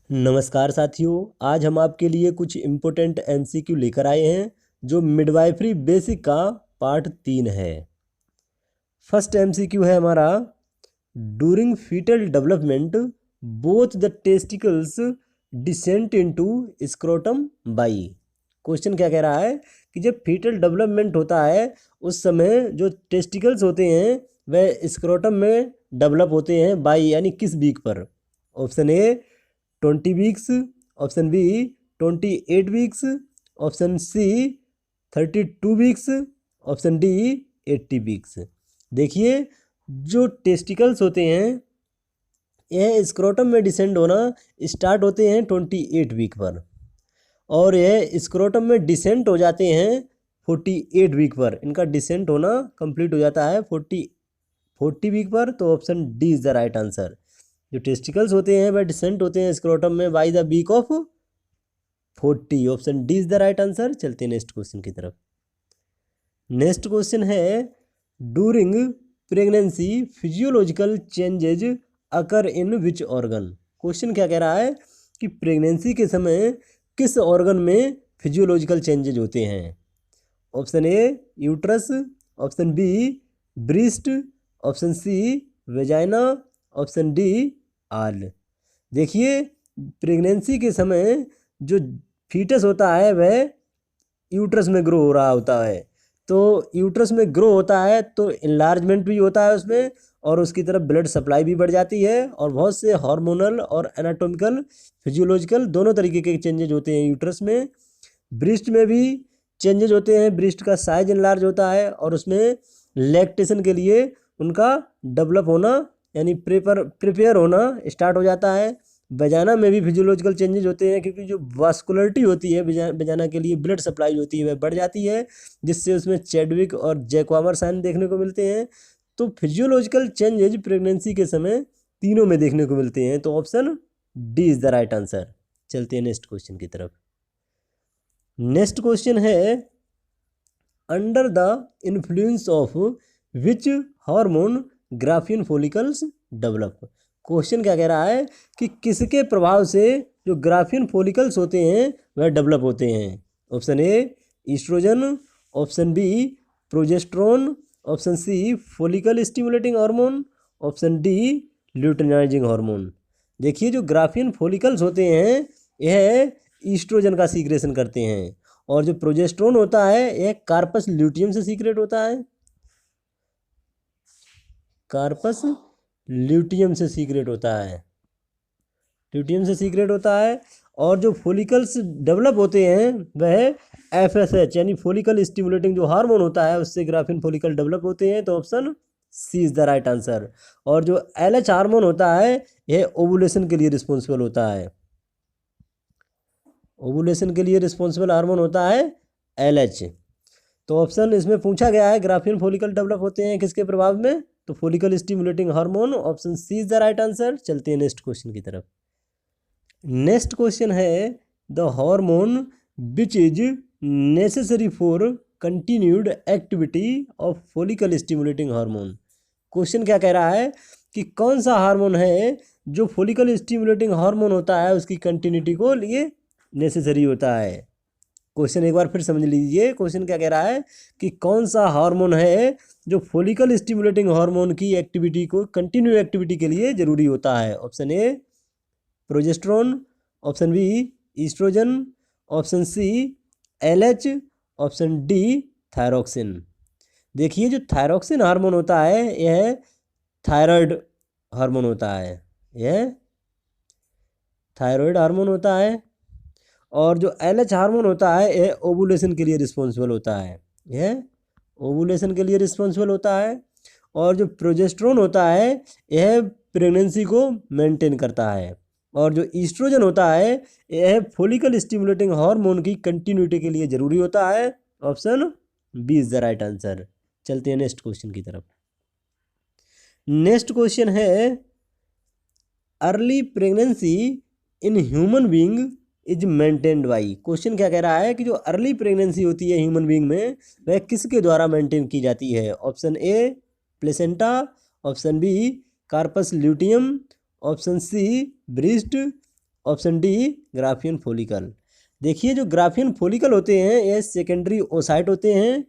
नमस्कार साथियों, आज हम आपके लिए कुछ इम्पोर्टेंट एमसीक्यू लेकर आए हैं जो मिडवाइफरी बेसिक का पार्ट 3 है। फर्स्ट एमसीक्यू है हमारा, during foetal development both the testicles descent into scrotum by. Question क्या कह रहा है कि जब फीटल डेवलपमेंट होता है उस समय जो टेस्टिकल्स होते हैं वह स्क्रोटम में डेवलप होते हैं बाई यानी किस वीक पर। Option A 20 weeks, option B 28 weeks, option C 32 weeks, option D 80 weeks. देखिए, जो टेस्टिकल्स होते हैं यह स्क्रोटम में डिसेंड होना स्टार्ट होते हैं 28 वीक पर और यह स्क्रोटम में डिसेंट हो जाते हैं 48 वीक पर। इनका डिसेंट होना कंप्लीट हो जाता है 40 वीक पर। तो option D is the right answer. जो टेस्टिकल्स होते हैं वह डिसेंट होते हैं स्क्रोटम में by the week of 40। Option D is the right answer. चलते हैं नेक्स्ट क्वेश्चन की तरफ। नेक्स्ट क्वेश्चन है, during pregnancy physiological changes occur in which organ. Question क्या कह रहा है कि प्रेगनेंसी के समय किस ऑर्गन में फिजियोलॉजिकल चेंजेज होते हैं। Option A uterus, option B breast, option C vagina, option D all. देखिए, प्रेगनेंसी के समय जो फीटस होता है वह यूट्रस में ग्रो हो रहा होता है। तो यूट्रस में ग्रो होता है तो इनलार्जमेंट भी होता है उसमें और उसकी तरफ ब्लड सप्लाई भी बढ़ जाती है और बहुत से हार्मोनल और एनाटॉमिकल फिजियोलॉजिकल दोनों तरीके के चेंजेज होते हैं यूट्रस में। ब्रेस्ट में भी चेंजेज होते हैं, ब्रेस्ट का साइज इनलार्ज होता है और उसमें लैक्टेशन के लिए उनका डेवलप होना यानी प्रिपेयर होना स्टार्ट हो जाता है। वेजाना में भी फिजियोलॉजिकल चेंजेस होते हैं क्योंकि जो वास्कुलरिटी होती है वेजाना के लिए ब्लड सप्लाई होती है वह बढ़ जाती है, जिससे उसमें चैडविक और जैक्वामर साइन देखने को मिलते हैं। तो फिजियोलॉजिकल चेंजेज प्रेगनेंसी के समय तीनों में देखने को मिलते हैं। तो option D is the right answer. चलते हैं नेक्स्ट क्वेश्चन की तरफ। नेक्स्ट क्वेश्चन है, under the influence of which hormone Graafian follicles develop. Question क्या कह रहा है कि किसके प्रभाव से जो ग्राफियन फॉलिकल्स होते हैं वह डेवलप होते हैं। Option A oestrogen, option B progesterone, option C follicle stimulating hormone, option D luteinizing hormone. देखिए, जो ग्राफियन फॉलिकल्स होते हैं यह ईस्ट्रोजन का सीक्रेशन करते हैं और जो प्रोजेस्टेरोन होता है यह कार्पस ल्यूटियम से सीक्रेट होता है, कार्पस ल्यूटियम से सीक्रेट होता है, ल्यूटियम से सीक्रेट होता है। और जो फॉलिकल्स डेवलप होते हैं वह एफएसएच यानी फॉलिकल स्टिमुलेटिंग जो हार्मोन होता है उससे ग्राफियन फॉलिकल डेवलप होते हैं। तो option C is the right answer. और जो एलएच हार्मोन होता है यह ओवुलेशन के लिए रिस्पॉन्सिबल होता है, ओवुलेशन के लिए रिस्पॉन्सिबल हार्मोन होता है एलएच। तो ऑप्शन इसमें पूछा गया है ग्राफियन फॉलिकल डेवलप होते हैं किसके प्रभाव में, तो follicle stimulating hormone. Option C is the right answer. चलते हैं नेक्स्ट क्वेश्चन की तरफ। नेक्स्ट क्वेश्चन है, the hormone which is necessary for continued activity of follicle stimulating hormone. Question क्या कह रहा है कि कौन सा हार्मोन है जो फॉलिकल स्टिमुलेटिंग हार्मोन होता है उसकी कंटिन्यूटी को लिए नेसेसरी होता है। क्वेश्चन एक बार फिर समझ लीजिए। क्वेश्चन क्या कह रहा है कि कौन सा हार्मोन है जो फॉलिकल स्टिमुलेटिंग हार्मोन की एक्टिविटी को कंटिन्यू एक्टिविटी के लिए जरूरी होता है। Option A progesterone, option B oestrogen, option C LH, option D thyroxine. देखिए, जो थायरोक्सिन हार्मोन होता है यह थायराइड हार्मोन होता है, यह थायराइड हार्मोन होता है। और जो एलएच हार्मोन होता है यह ओवुलेशन के लिए रिस्पॉन्सिबल होता है, यह ओवुलेशन के लिए रिस्पॉन्सिबल होता है। और जो प्रोजेस्टेरोन होता है यह प्रेगनेंसी को मेंटेन करता है। और जो ईस्ट्रोजन होता है यह फॉलिकल स्टिमुलेटिंग हार्मोन की कंटिन्यूटी के लिए जरूरी होता है। Option B is the right answer. चलते हैं नेक्स्ट क्वेश्चन की तरफ। नेक्स्ट क्वेश्चन है, early pregnancy in human being is maintained by. Question क्या कह रहा है कि जो अर्ली प्रेगनेंसी होती है ह्यूमन बीइंग में वह किसके द्वारा मेंटेन की जाती है। Option A placenta, option B corpus luteum, option C breast, option D Graafian follicle. देखिए जो ग्राफियन फॉलिकल होते हैं ये सेकेंडरी ओसाइट होते हैं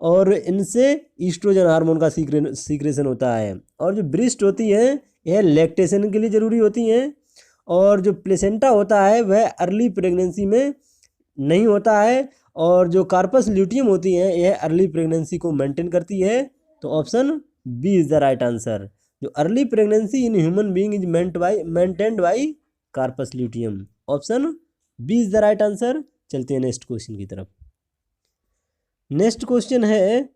और इनसे ईस्ट्रोजन हार्मोन का सीक्रेशन होता है। और जो ब्रेस्ट होती है यह लैक्टेशन के लिए ज़रूरी होती हैं। और जो प्लेसेंटा होता है वह अर्ली प्रेगनेंसी में नहीं होता है। और जो कार्पस ल्यूटियम होती है यह अर्ली प्रेगनेंसी को मेंटेन करती है। तो option B is the right answer. जो early pregnancy in human being is maintained by corpus luteum. Option B is the right answer. चलते हैं नेक्स्ट क्वेश्चन की तरफ। नेक्स्ट क्वेश्चन है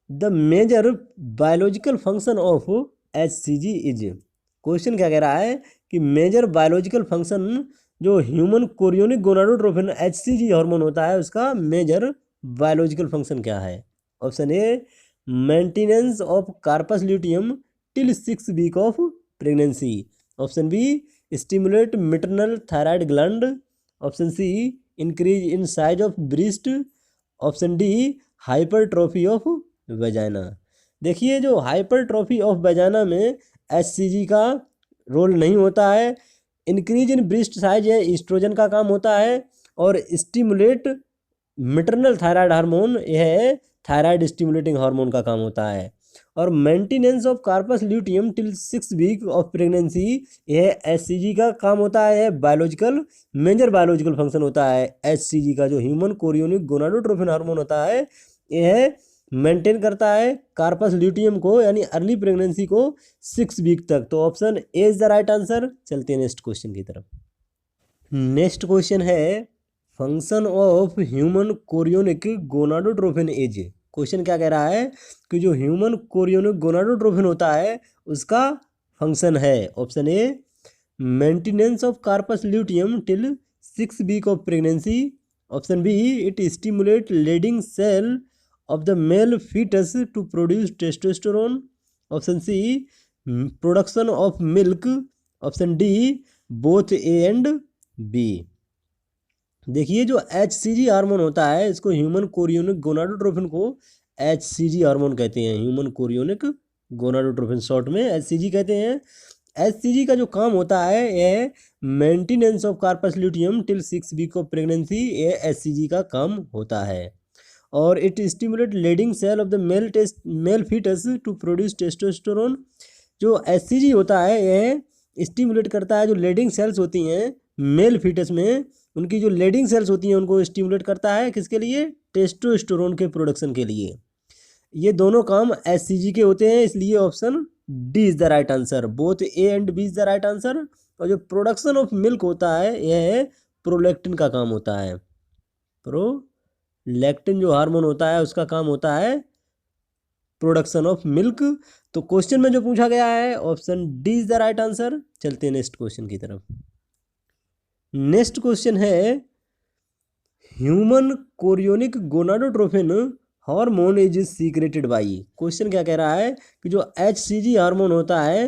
the major biological function of HCG is. क्वेश्चन क्या कह रहा है कि मेजर बायोलॉजिकल फंक्शन जो human chorionic gonadotropin HCG hormone होता है उसका मेजर बायोलॉजिकल फंक्शन क्या है। Option A maintenance of corpus luteum till 6 week of pregnancy. Option B stimulate maternal thyroid gland. Option C increase in size of breast. Option D hypertrophy of vagina. देखिए जो hypertrophy of vagina में HCG का role नहीं होता है। Increase in breast size है oestrogen का काम होता है। और स्टिमुलेट मैटरनल थायराइड हार्मोन यह थायराइड स्टिमुलेटिंग हार्मोन का काम होता है। और maintenance of corpus luteum till 6 week of pregnancy यह HCG का काम होता है। बायोलॉजिकल मेजर बायोलॉजिकल फंक्शन होता है HCG का। जो ह्यूमन कोरियोनिक गोनाडोट्रोपिन हार्मोन होता है यह मेंटेन करता है कार्पस ल्यूटियम को यानी अर्ली प्रेगनेंसी को 6 वीक तक। तो option A is the right answer. चलते हैं नेक्स्ट क्वेश्चन की तरफ। नेक्स्ट क्वेश्चन है function of human chorionic gonadotropin is. क्वेश्चन क्या कह रहा है कि जो ह्यूमन कोरियोनिक गोनाडोट्रोपिन होता है उसका फंक्शन है। Option A maintenance of corpus luteum till 6 week of pregnancy. Option B it stimulate Leydig cell of the male fetus to produce testosterone. Option C production of milk. Option D both A and B। देखिए जो HCG hormone होता है इसको human chorionic gonadotropin को HCG hormone कहते हैं। Human chorionic gonadotropin short में HCG कहते हैं। HCG का जो काम होता है यह maintenance of corpus luteum till 6 week of pregnancy ये HCG का काम होता है। और it stimulate Leydig cell of the male foetus to produce testosterone. जो HCG होता है यह स्टिमुलेट करता है जो लेडिंग सेल्स होती हैं मेल फीटस में उनकी जो लेडिंग सेल्स होती हैं उनको स्टिमुलेट करता है किसके लिए टेस्टोस्टेरोन के प्रोडक्शन के लिए। ये दोनों काम HCG के होते हैं इसलिए option D is the right answer. Both A and B is the right answer. और जो प्रोडक्शन ऑफ मिल्क होता है यह प्रोलैक्टिन का काम होता है। प्रोलैक्टिन जो हार्मोन होता है उसका काम होता है प्रोडक्शन ऑफ मिल्क। तो क्वेश्चन में जो पूछा गया है option D is the right answer. चलते हैं नेक्स्ट क्वेश्चन की तरफ। नेक्स्ट क्वेश्चन है human chorionic gonadotropin hormone is secreted by. Question क्या कह रहा है कि जो HCG हार्मोन होता है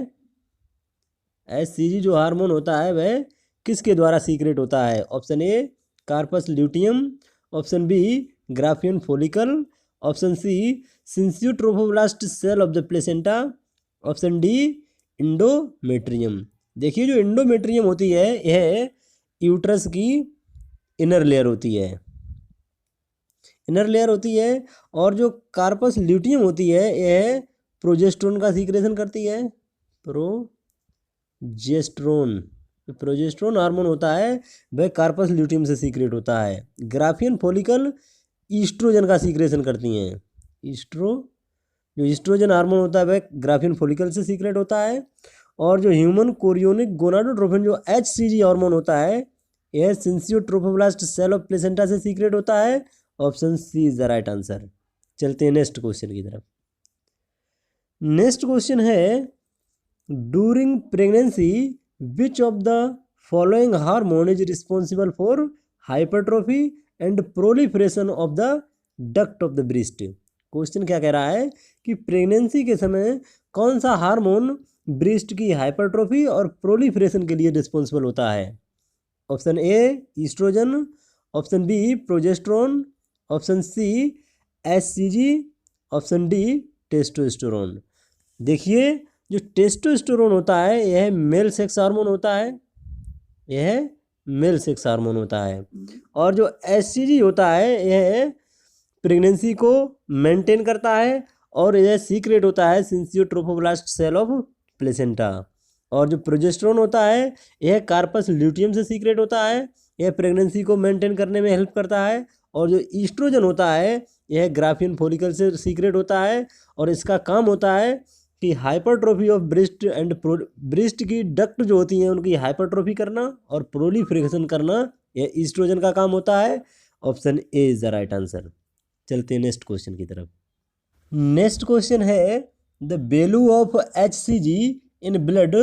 HCG जो हार्मोन होता है वह किसके द्वारा सीक्रेट होता है। Option A corpus luteum. Option B Graafian follicle. Option C syncytiotrophoblast cell of the placenta. Option D endometrium. देखिए जो इंडोमेट्रियम होती है यह यूट्रस की इनर लेयर होती है और जो कार्पस ल्यूटियम होती है यह प्रोजेस्टेरोन का सीक्रेशन करती है। प्रोजेस्टेरोन हार्मोन होता है वह कार्पस ल्यूटियम से सीक्रेट होता है। ग्राफियन फॉलिकल ईस्ट्रोजन का सीक्रेशन करती हैं। जो ईस्ट्रोजन हार्मोन होता है वह ग्राफियन फॉलिकल से सीक्रेट होता है। और जो ह्यूमन कोरियोनिक गोनाडोट्रोपिन जो HCG हार्मोन होता है यह सिंसियोट्रोफोब्लास्ट सेल ऑफ प्लेसेंटा से सीक्रेट होता है। Option C is the right answer. चलते हैं नेक्स्ट क्वेश्चन की तरफ। नेक्स्ट क्वेश्चन है during pregnancy which of the following hormone is responsible for hypertrophy and proliferation of the duct of the breast. Question क्या कह रहा है कि प्रेगनेंसी के समय कौन सा हार्मोन ब्रेस्ट की हाइपरट्रोफी और प्रोलिफरेशन के लिए रिस्पॉन्सिबल होता है। Option A oestrogen. Option B progesterone. Option C HCG। Option D testosterone. देखिए जो टेस्टोस्टेरोन होता है यह मेल सेक्स हार्मोन होता है, यह मेल सेक्स हार्मोन होता है। और जो एचसीजी होता है यह प्रेगनेंसी को मेंटेन करता है और यह सीक्रेट होता है सिंसियोट्रोफोब्लास्ट सेल ऑफ प्लेसेंटा। और जो प्रोजेस्टेरोन होता है यह कार्पस ल्यूटियम से सीक्रेट होता है, यह प्रेगनेंसी को मेंटेन करने में हेल्प करता है। और जो ईस्ट्रोजन होता है यह ग्राफियन फॉलिकल से सीक्रेट होता है और इसका काम होता है कि hypertrophy of breast and breast की डक्ट जो होती हैं उनकी हाइपरट्रोफी करना और प्रोलिफरेशन करना, यह ईस्ट्रोजन का काम होता है। Option A is the right answer. चलते हैं नेक्स्ट क्वेश्चन की तरफ। नेक्स्ट क्वेश्चन है the value of HCG in blood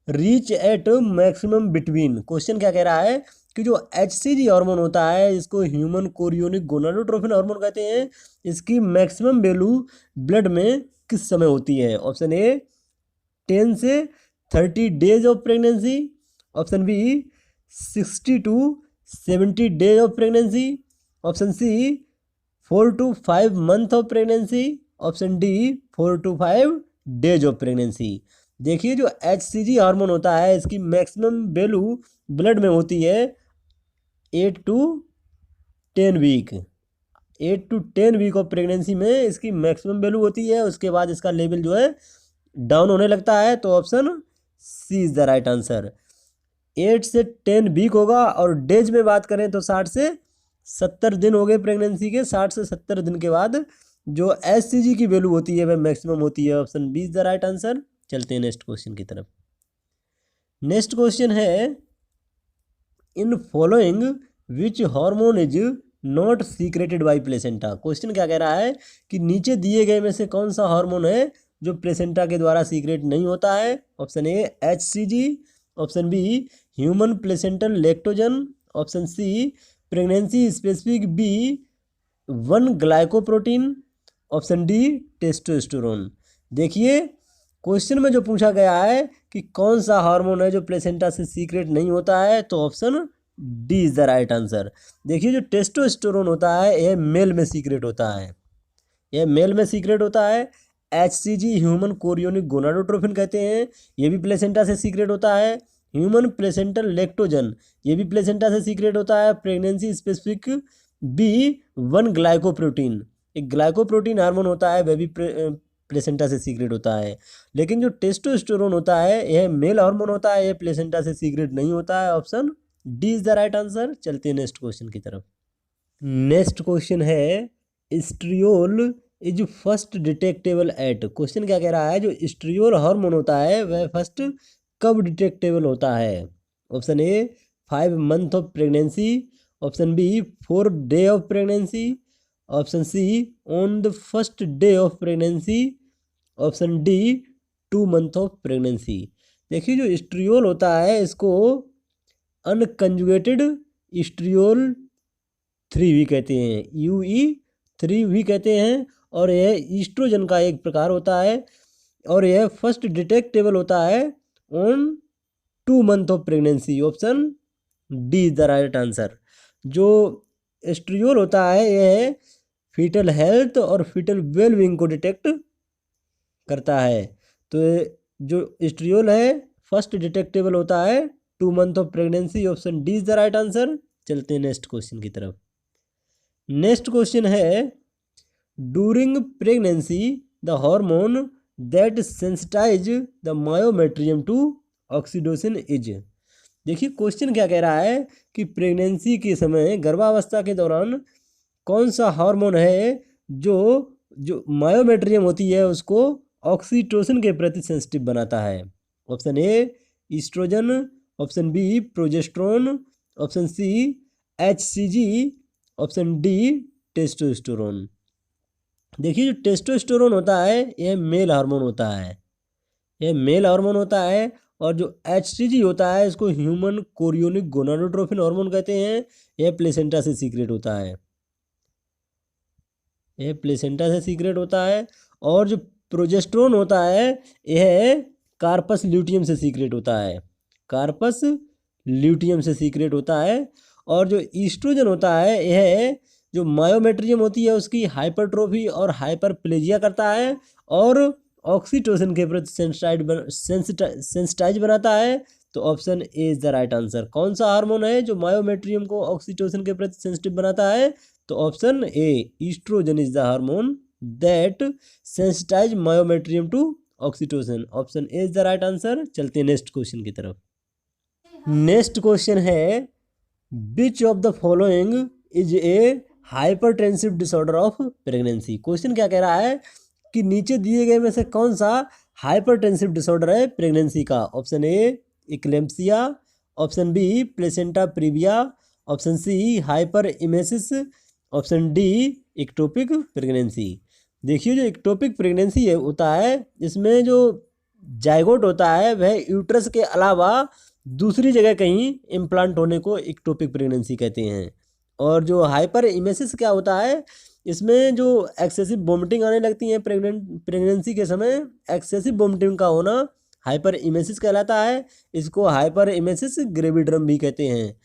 reach at maximum between. Question क्या कह रहा है कि जो एचसीजी हार्मोन होता है इसको ह्यूमन कोरियोनिक गोनाडोट्रोफिन हार्मोन कहते हैं, इसकी मैक्सिमम वैल्यू ब्लड में किस समय होती है। ऑप्शन ए 10 से 30 days of pregnancy, option B 60 to 70 days of pregnancy, option C 4 to 5 month of pregnancy, option D 4 to 5 days of pregnancy. देखिए जो एचसीजी हार्मोन होता है इसकी मैक्सिमम वैल्यू ब्लड में होती है 8 to 10 week. 8 to 10 week of pregnancy में इसकी मैक्सिमम वैल्यू होती है, उसके बाद इसका लेवल जो है डाउन होने लगता है। तो option C is the right answer. 8 से 10 वीक होगा और डेज में बात करें तो 60 से 70 दिन हो गए प्रेगनेंसी के। 60 से 70 दिन के बाद जो एचसीजी की वैल्यू होती है वह मैक्सिमम होती है। Option B is the right answer. चलते हैं नेक्स्ट क्वेश्चन की तरफ। नेक्स्ट क्वेश्चन है in following which hormone is not secreted by placenta. Question क्या कह रहा है कि नीचे दिए गए में से कौन सा हार्मोन है जो प्लेसेंटा के द्वारा सीक्रेट नहीं होता है। Option A HCG, option B human placental lactogen, option C pregnancy specific B 1 glycoprotein, option D testosterone. देखिए क्वेश्चन में जो पूछा गया है कि कौन सा हार्मोन है जो प्लेसेंटा से सीक्रेट नहीं होता है, तो option D is the right answer. देखिए जो टेस्टोस्टेरोन होता है यह मेल में सीक्रेट होता है, यह मेल में सीक्रेट होता है। एचसीजी ह्यूमन कोरियोनिक गोनाडोट्रोफिन कहते हैं, ये भी प्लेसेंटा से सीक्रेट होता है। ह्यूमन प्लेसेंटल लैक्टोजन ये भी प्लेसेंटा से सीक्रेट होता है। प्रेगनेंसी स्पेसिफिक बी 1 ग्लाइकोप्रोटीन, एक ग्लाइकोप्रोटीन हार्मोन होता है, वह भी प्लेसेंटा से सीक्रेट होता है। लेकिन जो टेस्टोस्टेरोन होता है यह मेल हार्मोन होता है, यह प्लेसेंटा से सीक्रेट नहीं होता है। Option D is the right answer. चलते हैं नेक्स्ट क्वेश्चन की तरफ। नेक्स्ट क्वेश्चन है estriol is first detectable at. Question क्या कह रहा है जो एस्ट्रियोल हार्मोन होता है वह फर्स्ट कब डिटेक्टेबल होता है। Option A 5 month of pregnancy, option B 4 day of pregnancy, option C on the first day of pregnancy, option D 2 month of pregnancy. देखिए जो एस्ट्रियोल होता है इसको अनकंजुगेटेड एस्ट्रियोल 3 भी कहते हैं, UE3 भी कहते हैं। और यह ईस्ट्रोजन का एक प्रकार होता है और यह फर्स्ट डिटेक्टेबल होता है on 2 month of pregnancy. Option D is the right answer. जो एस्ट्रियोल होता है यह फीटल हेल्थ और फीटल वेलबींग को डिटेक्ट करता है। तो जो एस्ट्रियोल है फर्स्ट डिटेक्टेबल होता है 2 month of pregnancy. Option D is the right answer. चलते हैं नेक्स्ट क्वेश्चन की तरफ। नेक्स्ट क्वेश्चन है during pregnancy the hormone that sensitize the myometrium to oxytocin is. देखिए क्वेश्चन क्या कह रहा है कि प्रेगनेंसी के समय गर्भावस्था के दौरान कौन सा हार्मोन है जो मायोमेट्रियम होती है उसको ऑक्सीटोसिन के प्रति सेंसिटिव बनाता है। Option A oestrogen, option B progesterone, option C HCG, option D testosterone. देखिए जो टेस्टोस्टेरोन होता है यह मेल हार्मोन होता है, यह मेल हार्मोन होता है। और जो एचसीजी होता है इसको ह्यूमन कोरियोनिक गोनाडोट्रोफिन हार्मोन कहते हैं, यह प्लेसेंटा से सीक्रेट होता है, यह प्लेसेंटा से सीक्रेट होता है। और जो प्रोजेस्टेरोन होता है यह कार्पस ल्यूटियम से सीक्रेट होता है, कार्पस ल्यूटियम से सीक्रेट होता है। और जो ईस्ट्रोजन होता है यह जो मायोमेट्रियम होती है उसकी हाइपरट्रोफी और हाइपरप्लेजिया करता है और ऑक्सीटोसिन के प्रति सेंसिटाइज बनाता है? तो option A is the right answer. कौन सा हार्मोन है जो मायोमेट्रियम को ऑक्सीटोसिन के प्रति सेंसिटिव बनाता है? तो option A oestrogen is the hormone that sensitize myometrium to oxytocin. Option A is the right answer. चलते हैं नेक्स्ट क्वेश्चन की तरफ। नेक्स्ट क्वेश्चन है which of the following is a hypertensive disorder of pregnancy. Question क्या कह रहा है कि नीचे दिए गए में से कौन सा हाइपरटेंसिव डिसऑर्डर है प्रेगनेंसी का? Option A eclampsia, option B placenta previa, option C hyperemesis, option D ectopic pregnancy. देखिए जो इक्टोपिक प्रेगनेंसी है होता है, इसमें जो जायगोट होता है वह यूट्रस के अलावा दूसरी जगह कहीं इम्प्लांट होने को इक्टोपिक प्रेगनेंसी कहते हैं। और जो हाइपर इमेसिस क्या होता है, इसमें जो एक्सेसिव वोमिटिंग आने लगती है प्रेगनेंसी के समय, एक्सेसिव वोमिटिंग का होना हाइपर इमेसिस कहलाता है। इसको हाइपर इमेसिस ग्रेविड्रम भी कहते हैं।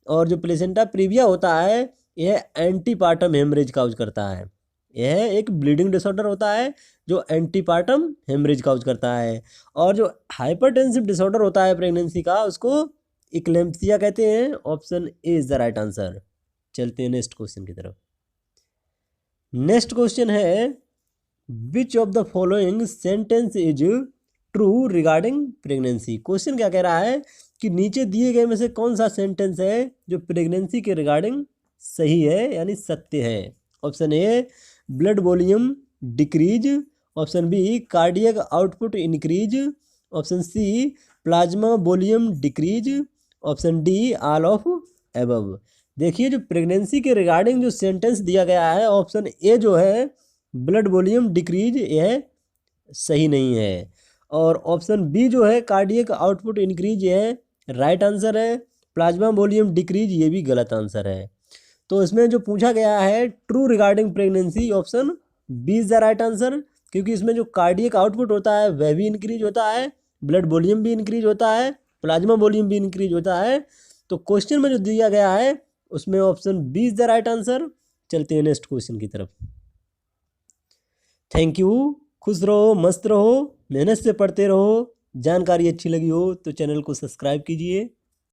और जो प्लेसेंटा प्रीविया होता है यह एंटीपार्टम हेमरेज काउज करता है। यह एक ब्लीडिंग डिसऑर्डर होता है जो एंटीपार्टम हेमरेज काउज करता है। और जो हाइपरटेंसिव डिसऑर्डर होता है प्रेगनेंसी का उसको इक्लेम्पसिया कहते हैं। Option A is the right answer. चलते हैं नेक्स्ट क्वेश्चन की तरफ। नेक्स्ट क्वेश्चन है which of the following sentence is true regarding pregnancy. Question क्या कह रहा है कि नीचे दिए गए में से कौन सा सेंटेंस है जो प्रेगनेंसी के रिगार्डिंग सही है यानी सत्य है? Option A blood volume decrease, option B cardiac output increase, option C plasma volume decrease, option D all of above. देखिए जो प्रेगनेंसी के रिगार्डिंग जो सेंटेंस दिया गया है ऑप्शन ए जो है ब्लड वॉल्यूम डिक्रीज, यह सही नहीं है। और ऑप्शन बी जो है कार्डियक आउटपुट इंक्रीज, यह राइट आंसर है। प्लाज्मा वॉल्यूम डिक्रीज ये भी गलत आंसर है। तो इसमें जो पूछा गया है true regarding pregnancy, option B is the right answer. क्योंकि इसमें जो कार्डियक आउटपुट होता है वह भी इंक्रीज होता है, ब्लड वॉल्यूम भी इंक्रीज होता है, प्लाज्मा वॉल्यूम भी इंक्रीज होता है। तो क्वेश्चन में जो दिया गया है उसमें option B is the right answer. चलते हैं नेक्स्ट क्वेश्चन की तरफ। Thank you. खुश रहो, मस्त रहो, मेहनत से पढ़ते रहो। जानकारी अच्छी लगी हो तो चैनल को सब्सक्राइब कीजिए।